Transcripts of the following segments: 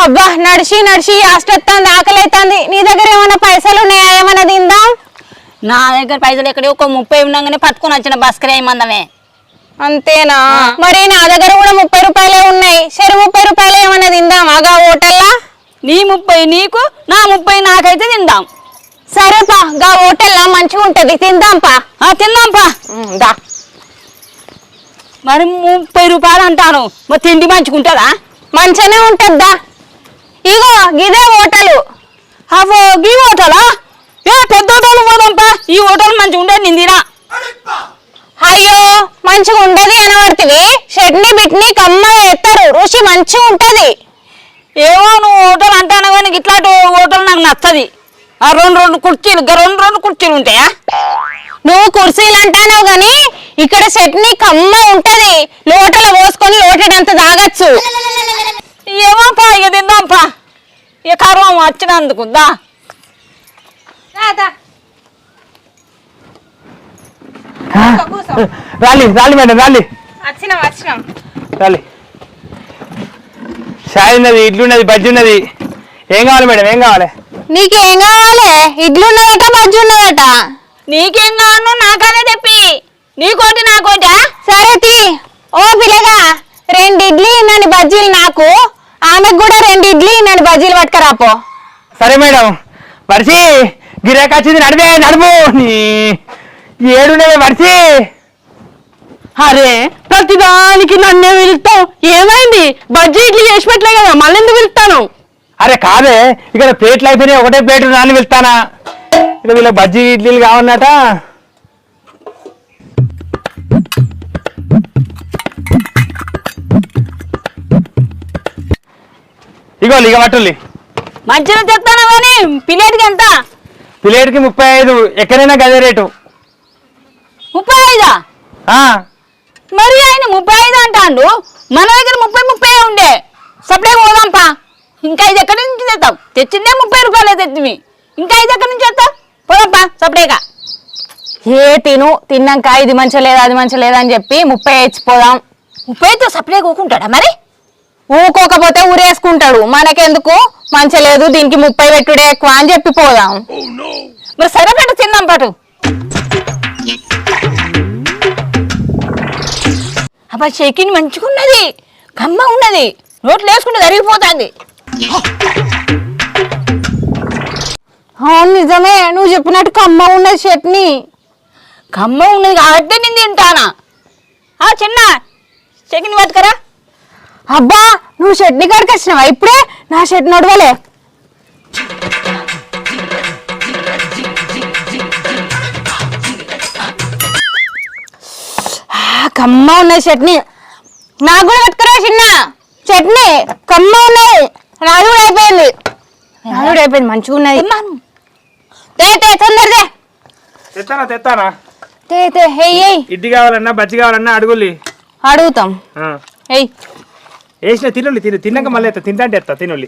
అబ్బా నడిచి నడిచి ఆస్ట్రెత్తాంది, ఆకలి అవుతుంది. నీ దగ్గర ఏమైనా పైసలు ఉన్నాయా? ఏమైనా తిందాం? నా దగ్గర పైసలు ఎక్కడి ఒక 30 ఉండగానే పట్టుకొని వచ్చిన బస్కరే మందమే. అంతేనా? మరి నా దగ్గర కూడా 30 రూపాయలే ఉన్నాయి. సరే 30 రూపాయలు ఏమైనా తిందాం ఆగా హోటల్లా? నీ 30 నీకు, నా 30 నాకైతే తిందాం. సరేపా, గా హోటల్లా మంచిగా ఉంటది, తిందాంపా. తిందాంపా. దా. మరి 30 రూపాయలు అంటాను, మరి తిండి మంచుకుంటుందా? మంచిగానే ఉంటద్దా. ఇగో గిదే హోటలు. అవో గీ హోటలా? పెద్ద హోటల్ పోదాంపా. ఈ హోటల్ మంచిగా ఉండేది నేను తినా. అయ్యో మంచిగా ఉండదు అనబడుతుంది. చట్నీ బిట్నీ కమ్మగా ఎత్తారు, రుచి మంచిగా ఉంటది. ఏమో నువ్వు హోటల్ అంటాను కానీ ఇట్లాంటి హోటల్ నాకు నచ్చది. ఆ రెండు కుర్చీలు ఉంటాయా? నువ్వు కుర్చీలు అంటానవు గాని ఇక్కడ చట్నీ కమ్మ ఉంటది. లోటలో పోసుకొని లోటడంత తాగొచ్చు. ఏమోపా, ఇక తిందాంపా. ఇక కర్వం వచ్చినందుకు దా. రాలి రాలి మేడం రాలి రాలి. చాయ్ ఉన్నది, ఇడ్లీ ఉన్నది, బజ్జీ ఉన్నది. ఏం కావాలి మేడం? ఏం కావాలి? నీకేం కావాలి? ఇడ్లు ఉన్నదట, బజ్జి ఉన్నదట. నీకేం కావాలో నాకనే చెప్పి, నీకోటి నాకోటా? సరే తీ. ఓ పిల్లగా, 2 ఇడ్లీ నన్ను బజ్జీలు నాకు, ఆమెకు కూడా 2 ఇడ్లీ నన్ను బజ్జీలు పట్టుకరాపో. సరే మేడం. వర్షి గిరాకీ వచ్చింది, నడిపే నడుపు. ఏడున్నది వర్షి. అరే ప్రతిదానికి నన్నే పిలుస్తావు, ఏమైంది? బజ్జీ ఇడ్లీ చేసి పెట్టలే కదా, మళ్ళీ ఎందుకు పిలుస్తాను? అరే కాదే, ఇక్కడ ప్లేట్లు అయిపోయినాయి, ఒకటే ప్లేట్ నాన్న వెళ్తానా. ఇక్కడ వీళ్ళ బజ్జీ ఇడ్లీలు కావన్నట. ఇగో ఇక పట్టుల్లి. మంచిగా చెప్తాను కానీ ప్లేట్కి ఎంత? ప్లేట్కి 35. ఎక్కడైనా గదే రేటు. 35? మరి ఆయన 35 అంటాడు. మన దగ్గర 30 ఉండే. సప్లై పోదాంపా. ఇంకా 5 ఎక్కడి నుంచి తెస్తావు? తెచ్చిందే 30 రూపాయలే తెచ్చివి. ఇంకా 5 ఎక్కడి నుంచి తెస్తావు? పోదాంపా సప్లైగా. తిన్నాక ఇది మంచిగా లేదా అది మంచిగా లేదా అని చెప్పి 30 ఇచ్చిపోదాం. 30తో సప్లై కూకుంటాడా? మరి ఊకోకపోతే ఊరేసుకుంటాడు. మనకెందుకు? మంచిగా లేదు, దీనికి 30 పెట్టుడే ఎక్కువ అని చెప్పి పోదాం. మరి సరే పెట్టు, తిందాం పాటు. అబ్బా చెకిన్ మంచిగా ఉన్నది, కమ్మ ఉన్నది, నోట్లు వేసుకుంటే జరిగిపోతుంది. అవును నిజమే, నువ్వు చెప్పినట్టు కమ్మ ఉన్నది చట్నీ. కమ్మ ఉన్నది కాబట్టి నేను తింటానా. చిన్న చెకిన్ పట్టుకరా. అబ్బా నువ్వు చట్నీ కాడికి వచ్చినావా? ఇప్పుడే నా చట్నీ నడవలే. కమ్మ ఉన్నది చట్నీ. నాకు కూడా పట్టుకురా చిన్న. చట్నీ కమ్మ ఉన్నది. నాది కూడా అయిపోయింది. మంచిగా ఉన్నది. తొందరదే. తెస్తానా? ఇడ్లీ కావాలన్నా బజ్జి కావాలన్నా అడుగులి. అడుగుతాం. వేసిన తినొల్లి, తిన్నాక మళ్ళీ తింటే ఎత్తా తినొల్లి.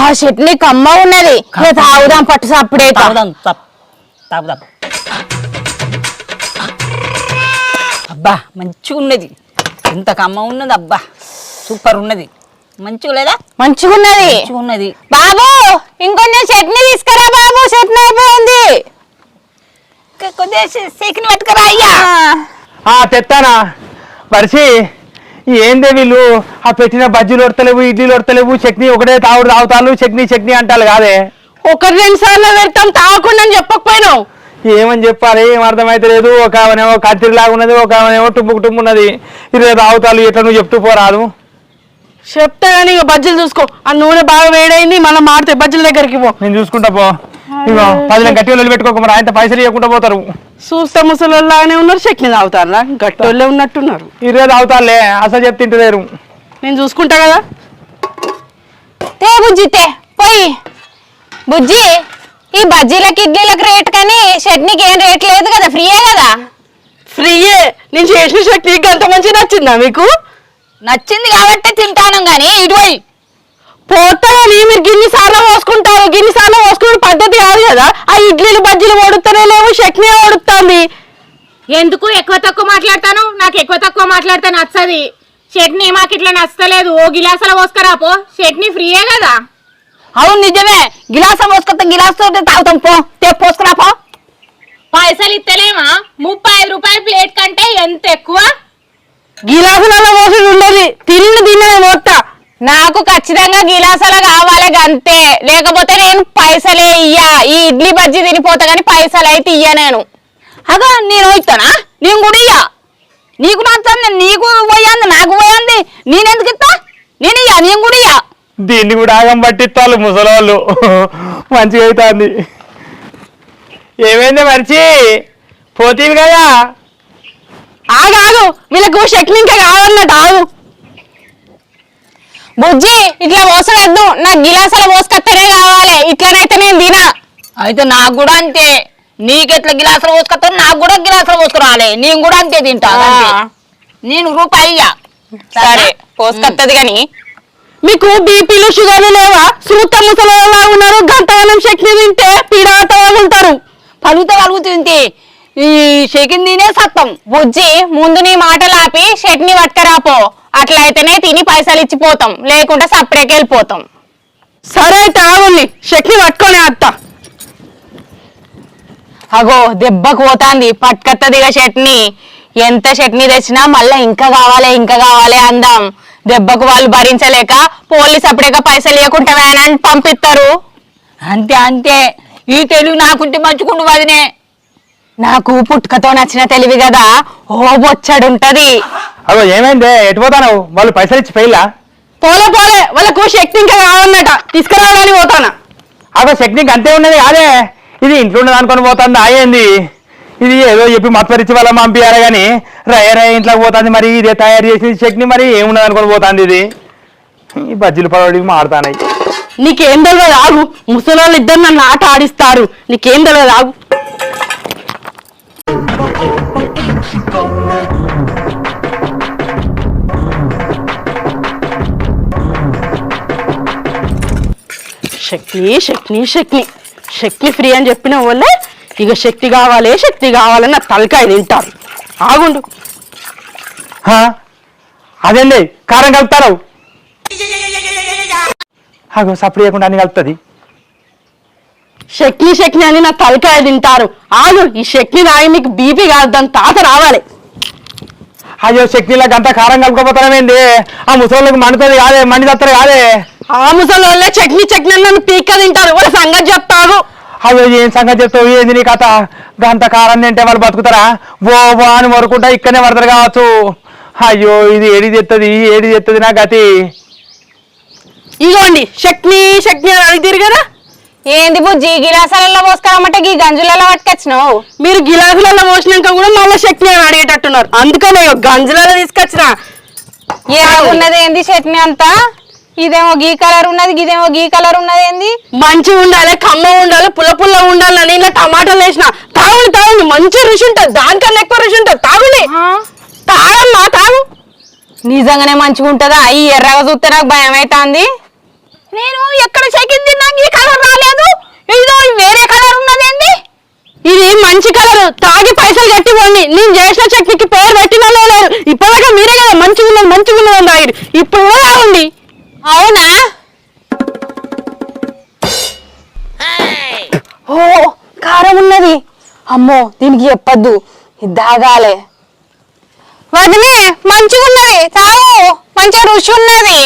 ఆ చట్నీ కమ్మ ఉన్నది. తాగుదాం పట్టు సప్పుడే. తాగుదాం. అబ్బా మంచిగా ఉన్నది, ఎంత కమ్మ ఉన్నది. అబ్బా సూపర్ ఉన్నది. మంచిగా లేదా? మంచిగా ఉన్నది. బాబు ఇంకొంచెం చట్నీ తీసుకురా బాబు, చట్నీ అయిపోయింది. కొద్దిగా చట్నీ పట్టుకురా అయ్యా. తెస్తానా? పరిచి ఏందే వీళ్ళు ఆ పెట్టిన బజ్జీలు ఒడతలేవు, ఇడ్లీలు ఒడతలేవు, చట్నీ ఒకటే తాగుతారు. చట్నీ అంటారు కాదే. 1-2 సార్లు పెడతాం, తాగకుండా చెప్పకపోయినావు. ఏమని చెప్పాలి? ఏం అర్థమైతే లేదు. ఒక ఆమెనేమో కత్తిరిలాగా ఉన్నది, ఒక ఆమెనేమో టుమ్ము ఉన్నది. ఇది తాగుతారు ఎట్లా నువ్వు చెప్తూ పోరాదు. చెప్తే కానీ ఇక బజ్జీలు చూసుకో. ఆ నూనె బాగా వేడైంది, మనం మాడితే బజ్జీల దగ్గరికి పో. నేను చూసుకుంటా పో. ఇగో 10 గట్టి పెట్టుకోక మరి ఆయన పైసలు ఇవ్వకుండా పోతారు. చూస్తే ముసలిలానే ఉన్నారు, చట్నీ తాగుతారా? గట్టోళ్ళే ఉన్నట్టున్నారు. ఇదే తాగుతారులే, అసలు చెప్తింటలేరు. నేను చూసుకుంటా కదా. బుజ్జి పోయి. బుజ్జి ఈ బజ్జీలకి ఇడ్లీలకు రేట్ కానీ చట్నీకి ఏం రేట్ లేదు కదా, ఫ్రీయే కదా? ఫ్రీయే. నేను చేసిన చట్నీ అంత మంచిగా నచ్చిందా మీకు? నచ్చింది కాబట్టి తింటాను గానీ ఇటువై పోతాయని మీరు గిన్నిసార్లు పోసుకుంటారు. గిన్నిసార్లు పోసుకునే పద్ధతి కాదు కదా. ఆ ఇడ్లీలు బజ్జీలు ఓడుతానే లేవు, చట్నీ ఓడుతుంది. ఎందుకు ఎక్కువ తక్కువ మాట్లాడతాను? నాకు ఎక్కువ తక్కువ మాట్లాడితే నచ్చది. చట్నీ మాకు ఇట్లా నచ్చలేదు, ఓ గిలాసాల పోసుకరాపో, చట్నీ ఫ్రీయే కదా. అవును నిజమే, గిలాస పోసుకొస్తే గిలాస్ తోటి తాగుతాం, పోసుకురా పో. పైసలు ఇస్తలేమా? 35 రూపాయల ప్లేట్ కంటే ఎంత ఎక్కువ? గిలాసులలో పోసి ఉండదు, తిన్ననే పోతా. నాకు ఖచ్చితంగా గిలాసాల కావాలి అంతే, లేకపోతే నేను పైసలే ఇయ్యా. ఈ ఇడ్లీ బజ్జీ తినిపోతా కానీ పైసలు అయితే ఇయ్య నేను. అగా నేను ఇస్తానా? నేను కూడా ఇయ్యా. నీకు నచ్చండి, నీకు పోయాంది, నాకు పోయాంది, నేనెందుకు ఇస్తా? నేను ఇయ్యా, నేను కూడా ఇయ్యా. దీన్ని కూడా ఆగం పట్టిస్తాను ముసలోళ్ళు. మంచిగా అవుతుంది. ఏమైంది మర్చి పోతీవి కదా? ఆగాగు, వీళ్ళకు చట్నీ ఇంకా కావాలన్నట్టు. ఆగు బుజ్జి, ఇట్లా పోసవద్దు, నాకు గిలాసాల పోసుకత్తనే కావాలి, ఇట్లనైతే నేను తినా. అయితే నాకు కూడా అంతే, నీకెట్లా గిలాసులు పోసుకొస్తాను నాకు కూడా గిలాసులు పోసుకురావాలి, నేను కూడా అంతే తింటా. నేను రూపాయి ఇయ్యా. సరే పోసుకత్తది గాని మీకు బీపీలు షుగర్లు లేవా? సూత ముసలిలా ఉన్నారు, గంటగానం చట్నీ తింటే పీడాటగా ఉంటారు. పలుగుతుంది ఈ షెకిన్ తినే సత్తం. బుజ్జి, ముందు నీ మాటలు ఆపి చట్నీ పట్టుకరాపో, అట్లయితేనే తిని పైసలు ఇచ్చిపోతాం, లేకుంటే సపరేట్కి వెళ్ళిపోతాం. సరే అయితే ఆవుల్ని చట్నీ పట్టుకొని అత్త. అగో దెబ్బకు పోతాంది, పట్టుకత్తదిగా చట్నీ. ఎంత చట్నీ తెచ్చినా మళ్ళా ఇంకా కావాలి అందాం. దెబ్బకు వాళ్ళు భరించలేక పోలీస్ అప్పుడేగా పైసలు ఇవ్వకుండా వ్యాన్ పంపిస్తారు. అంతే అంతే, ఈ తెలుగు నాకుంటే మంచుకుండు వదినే. నాకు పుట్టుకతో నచ్చిన తెలివి కదా, ఓ బొచ్చడుంటది. అగో ఏమైందే, ఎటు పోతాను? వాళ్ళు పైసలు ఇచ్చి పోయిలా? పోలే వాళ్ళకు శక్తి ఇంకా కావాలన్నట, తీసుకురావడానికి పోతానా. అగో టెక్నిక్ అంతే ఉన్నది కాదే, ఇది ఇంట్లో ఉన్నది అనుకొని పోతుంది. అయ్యింది ఇది ఏదో చెప్పి మత్పరిచి వాళ్ళ పంపించారు కానీ రయ ఇంట్లోకి పోతుంది. మరి ఇదే తయారు చేసిన చట్నీ మరి ఏమున్నది అనుకొని పోతుంది. ఇది ఈ బజ్జీలు పడవడికి మాడుతాయి. నీకేం తెలియదు, ఆగు. ముసలోళ్ళు ఇద్దరు నన్ను ఆట ఆడిస్తారు, నీకేం తెలియదు, ఆగు. శక్తి ఫ్రీ అని చెప్పిన వాళ్ళే ఇక శక్తి కావాలని నా తలకాయ తింటారు. ఆగుండు. అదేండి కారం కలుపుతారు. అగో సప్పుడు చేయకుండా అన్ని కలుపుతుంది. శక్తి అని నా తలకాయ తింటారు. ఆగు, ఈ శక్తి రాయి నీకు బీపీ కాదు, దాని తాత రావాలి. అయ్యో శక్తిలకు అంతా కారం కలుపుకోపోతానేంది? ఆ ముసలికి మండుతుంది కాదే, మండి తత్తరు కాదే. ఆ ముసలోళ్ళే చట్నీ నన్ను పీక్క తింటారు. వాళ్ళ సంగతి చెప్తారు. అవి ఏం సంగతి చెప్తావు? ఏంది నీ కథ? గంత కారం తింటే వాళ్ళు బతుకుతారా? బో అని మొరుకుంటా ఇక్కడనే పడతారు కావచ్చు. అయ్యో ఇది ఏడి తెత్తది నా గతి. ఇగోండి శక్తి అని అడిగిరు కదా. ఏంది బుజ్జి, గిలాసాలలో పోసుకురామంటే ఈ గంజులలో పట్టుకొచ్చినావు? మీరు గిలాసులలో పోసినాక కూడా మళ్ళీ శక్తి అని అడిగేటట్టున్నారు, అందుకనే గంజులలో తీసుకొచ్చిన. ఉన్నది ఏంది చట్నీ అంతా? ఇదేమో గీ కలర్ ఉన్నది, ఇదేమో గీ కలర్ ఉన్నది. ఏంది మంచిగా ఉండాలి, కమ్మ ఉండాలి, పుల్ల ఉండాలి. ఇలా టమాటాలు వేసిన తాగుని మంచి రుచి ఉంటుంది, దానికన్నా ఎక్కువ రుచి ఉంటుంది. తాగమ్మా తాగు. నిజంగానే మంచిగా ఉంటుందా? ఈ ఎర్రగా చూస్తే నాకు భయం అవుతుంది. నేను ఎక్కడ చెకింది తిన్నాక ఈ కలర్ రాలేదు, ఇదో వేరే కలర్ ఉన్నది. ఏంది ఇది మంచి కలర్, తాగి పైసలు కట్టి పోండి. నేను చేసిన చట్నీకి పేరు పెట్టిన లేరు. ఇప్పటిదాకా మీరే కదా మంచిగా ఉన్నది తాగిరు, ఇప్పుడు కూడా తాగండి. అవునా? ఓ కారం ఉన్నది, అమ్మో దీనికి చెప్పద్దు, ఇది దాగాలే. వదినే మంచిగా ఉన్నది, తాగు, మంచిగా రుచి ఉన్నది.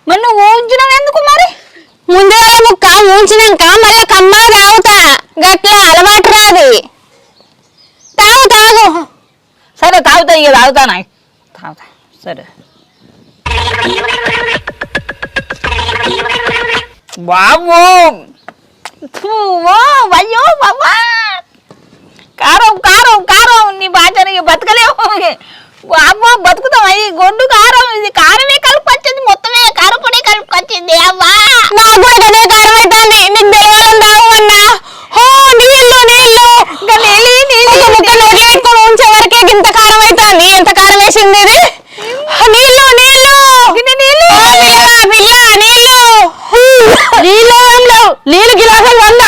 మరి నువ్వు ఊంచినావు ఎందుకు? మరి ముందుగా ముక్క ఉంచినాక మళ్ళా కమ్మా తాగుతా, గట్ల అలవాటు రాదు. తాగు. సరే తాగుతా, ఇక తాగుతా. సరే బాబు, అయ్యో బాబా, కారం నీ బాధ్యత బతకలేవు. అబ్బో బతుకుతాం, అయ్యి గొడ్డు కారం. ఇది కారమే కలుపుకొచ్చింది, మొత్తమే కారపొడి కలుపుకొచ్చింది. అవ్వా నాకు కూడా గదే కారం అవుతుంది, నీకు దేవాలని తాగమన్నా. నీళ్ళు ముక్క నోట్లో పెట్టుకొని ఉంచే వరకే ఇంత కారం అవుతుంది. ఎంత కారం వేసింది ఇది? నీళ్ళు గిలాసాలు 100.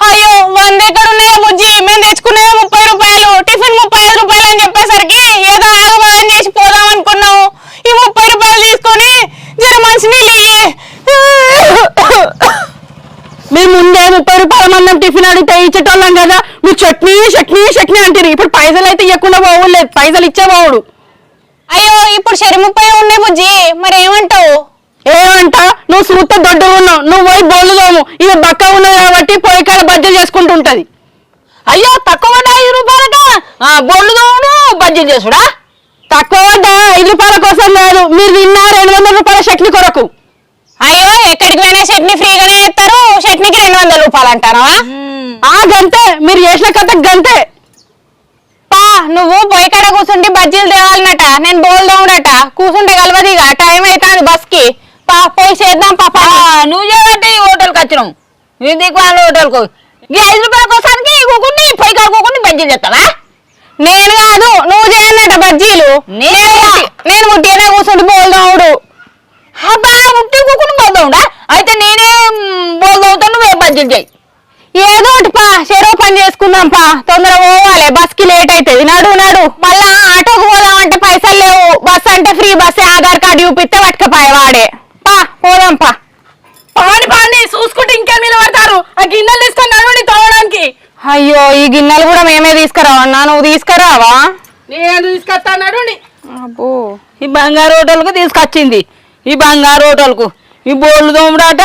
అయ్యో 100 ఎక్కడ ఉన్నాయో బుజ్జి, మేము తెచ్చుకునేది 30 రూపాయలు, టిఫిన్ 35 రూపాయలు అని చెప్పేసరికి ఏదో ఆగమనం చేసి పోదాం అనుకున్నాము. ఈ అన్నం టిఫిన్ అడిగితే ఇచ్చేటోళ్ళం కదా, మీరు చట్నీ చట్నీ చట్నీ అంటారు. ఇప్పుడు పైసలు అయితే ఇవ్వకుండా పోవలేదు, పైసలు ఇచ్చే పోవుడు. అయ్యో ఇప్పుడు 30 ఉన్నాయి బుజ్జి, మరి ఏమంటావు? ఏమంట, నువ్వు సూత దొడ్డు ఉన్నావు, నువ్వు పోయి బోళ్ళు తోము. ఇది బక్క ఉన్నది కాబట్టి పోయి కాడ బజ్జీలు చేసుకుంటుంటది. అయ్యో తక్కువ 5 రూపాయలట బొళ్ళు తోముడు బజ్జీలు చేసుడా? తక్కువ 5 రూపాయల కోసం కాదు, మీరు తిన్న 200 రూపాయల చట్నీ కొరకు. అయ్యో ఎక్కడికి పోయినా చట్నీ ఫ్రీగానే ఇస్తారు, చట్నీకి 200 రూపాయలు అంటారా? గంతే, మీరు చేసిన కథ గంతే. పా నువ్వు పొయ్యి కాడ కూర్చుంటే బజ్జీలు తేవాలన్నట, నేను బోల్ దోమడట, కూర్చుంటే కలవదిగా, టైం అవుతుంది బస్ కి. పా పోయి చేద్దాం పాపా. నువ్వు చేయమంటే ఈ హోటల్కి వచ్చినాం, ఈ దిక్కుమాల హోటల్కు. ఈ 5 రూపాయల కోసానికి కూకుని పొయ్యి కాడ కూకుని బజ్జీలు చేస్తావా? నేను కాదు, నువ్వు చేయన్నట బజ్జీలు. నేను ముట్టినే కూర్చుంటే బోల్ దోముడు. అబ్బా ముట్టి కూకుని పోతావుడా? అయితే నేనే బోల్ తోముతాను, నువ్వే బజ్జీలు చేయి. ఏదో ఒకటి పా, చెరో పని చేసుకుందాం పా, తొందర పోవాలి, బస్ కి లేట్ అవుతుంది. నడు నడు, మళ్ళా ఆటోకు పోదామంటే పైసలు లేవు, బస్ అంటే ఫ్రీ బస్సే, ఆధార్ కార్డు చూపిస్తే పట్టుకపోయి వాడే. పా పోదాం పా. పాని చూసుకుంటే ఇంకా నిలబడతారు. ఆ గిన్నెలు తీసుకొని నడవండి తోవడానికి. అయ్యో ఈ గిన్నెలు కూడా మేమే తీసుకురావన్నా, నువ్వు తీసుకురావా? నేను తీసుకొస్తా, నడుండి. అబ్బో ఈ బంగారు హోటల్కు తీసుకొచ్చింది, ఈ బంగారు హోటల్కు ఈ బోళ్ళు తోముడాట,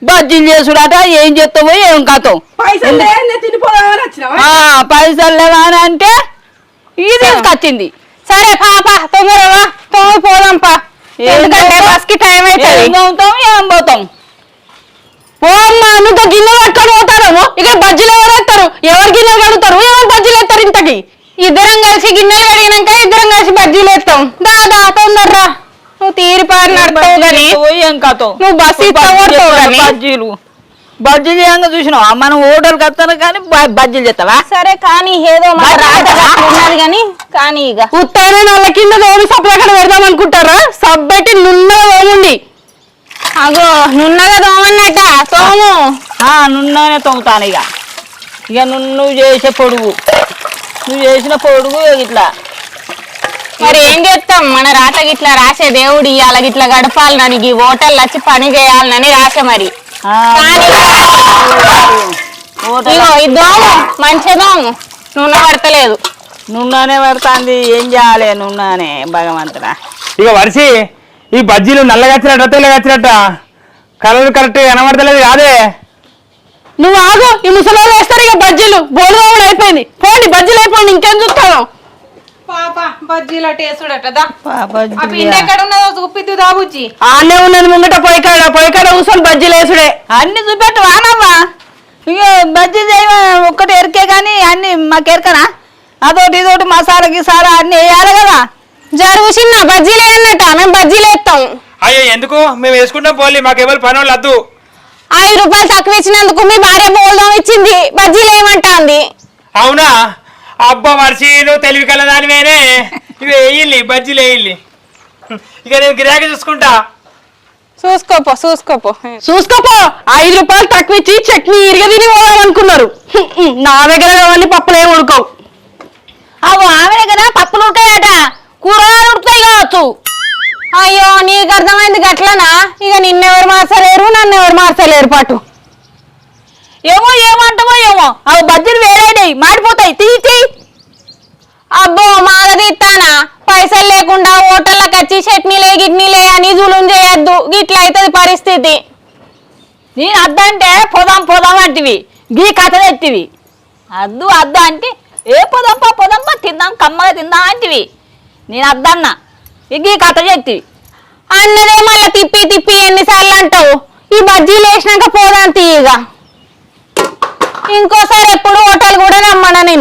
బజ్జీలు చేసుడాట. ఏం చేస్తావో ఏం కాతో. పైసలు తినిపోదామని వచ్చినావా? పైసలు లేవా అని అంటే ఇది తీసుకొచ్చింది. సరే పాపా తొందరగా పోదాం పా, ఎందుకంటే బస్ కి టైం అవుతుంది. ఏం తోముతాం ఏం పోతాం. ఓ అమ్మా, నువ్వు గిన్నెలు పట్టుకొని పోతారేమో, ఇక్కడ బజ్జీలు ఎవరు వేస్తారు? ఎవరు గిన్నెలు కడుగుతారు, ఎవరు బజ్జీలు వేస్తారు? ఇంతకి ఇద్దరం కలిసి గిన్నెలు కడిగినాక ఇద్దరం కలిసి బజ్జీలు వేస్తాం. దాదా తొందరరా, నువ్వు తీరిపారి నడతావు గాని, ఏం కాతో. నువ్వు బస్సు ఇస్తావు గాని. బజ్జీలు ఏంగా చూసినావా? మనం హోటల్కి వస్తాను కానీ బజ్జీలు చేస్తావా? సరే కానీ ఏదో మన రాజు కానీ కానీ ఇక ఉత్తరాయణ నల్ల కింద తోమి సప్లక్కడ పెడదాం అనుకుంటారా? సబ్బెట్టి నున్నగా తోముండి. అగో నున్నగా తోమన్నట తోము. నున్ననే తోముతాను. ఇక నువ్వు చేసే పొడుగు, నువ్వు చేసిన పొడుగు ఇట్లా. మరి ఏం చేస్తాం, మన రాతకి ఇట్లా రాసే దేవుడు ఇవాళ ఇట్లా గడపాలని, ఈ హోటల్ వచ్చి పని చేయాలని రాసే. మరి ఇగో ఈ దోము మంచి దోము, నూనె పడతలేదు. నున్ననే పడుతుంది, ఏం చేయాలి నున్ననే భగవంతుడా. ఇక వరిసి ఈ బజ్జీలు నల్లగా వచ్చినట్ట తెల్లగా వచ్చినట్ట కలర్ కరెక్ట్ కనబడతలేదు కాదే. నువ్వు ఆగు, ఈ ముసలోళ్ళు వేస్తారు ఇక బజ్జీలు. బోలుదోముడు అయిపోయింది, పోండి బజ్జీలు అయిపోయింది, ఇంకేం చూస్తాను. పాప బజ్జీల టేసుడట దా. ఆ పిండి ఎక్కడ ఉన్నదో చూపిద్దు దాబుజ్జి. ఆనే ఉన్నది ముంగట పొయ్యికాడ కూర్చొని బజ్జీలు వేసుడే. అన్ని చూపెట్టు వానమ్మా. ఇక బజ్జీ చేయమ ఒక్కటి ఎరికే కానీ అన్ని మాకు ఎరకనా? అదొకటి ఇదొకటి మసాలా గిసాలా అన్ని వేయాలి కదా. జరుగు చిన్న బజ్జీలే అన్నట, మేము బజ్జీలు వేస్తాం. అయ్యో ఎందుకు, మేము వేసుకుంటాం పోలీ, మాకు ఎవరు పని వాళ్ళు వద్దు. 5 రూపాయలు తక్కువ ఇచ్చినందుకు మీ భార్య బోల్దాం ఇచ్చింది, బజ్జీలు ఏమంటాంది. అవునా? అబ్బా వర్షి నువ్వు తెలివి కలదానివేనే. ఇవి వేయిల్లి బజ్జీలు వేయిల్లి, ఇక నేను గిరాకీ చూసుకుంటా. చూసుకోపో 5 రూపాయలు తక్కువ ఇచ్చి చట్నీ ఇరిగ తిని పోదాం అనుకున్నారు. నా దగ్గర అవన్నీ పప్పులు ఏమి ఉడకవు. ఆమె దగ్గర పప్పులు ఉడతాయట, కూరగాయలు ఉడుకుతాయి కావచ్చు. అయ్యో నీకు అర్థమైంది గట్లనా? ఇక నిన్నెవరు మార్చలేరు, నన్ను ఎవరు మార్చలేరు పాటు. ఏమో ఏమంటామో ఏమో, అవి బజ్జీలు వేరేనాయి మాడిపోతాయి, తీసి. అబ్బో మాగది ఇస్తానా? పైసలు లేకుండా హోటళ్ళకి వచ్చి చట్నీలే గిట్నీలే అని జులుం చేయొద్దు, గిట్ల అవుతుంది పరిస్థితి. నేను అద్దంటే పోదాం అంటివి, గీ కథ తెత్తివి. అద్దు అంటే ఏ పోదాంపా తిందాం కమ్మగా తిందాం అంటివి. నేను అద్దన్నా, గీ కథ చెప్తివి. అన్నదే మళ్ళీ తిప్పి ఎన్నిసార్లు అంటావు? ఈ బజ్జీలు వేసినాక పోదాం తీయగా. ఇంకోసారి ఎప్పుడు హోటల్ కూడా నమ్మనా నేను.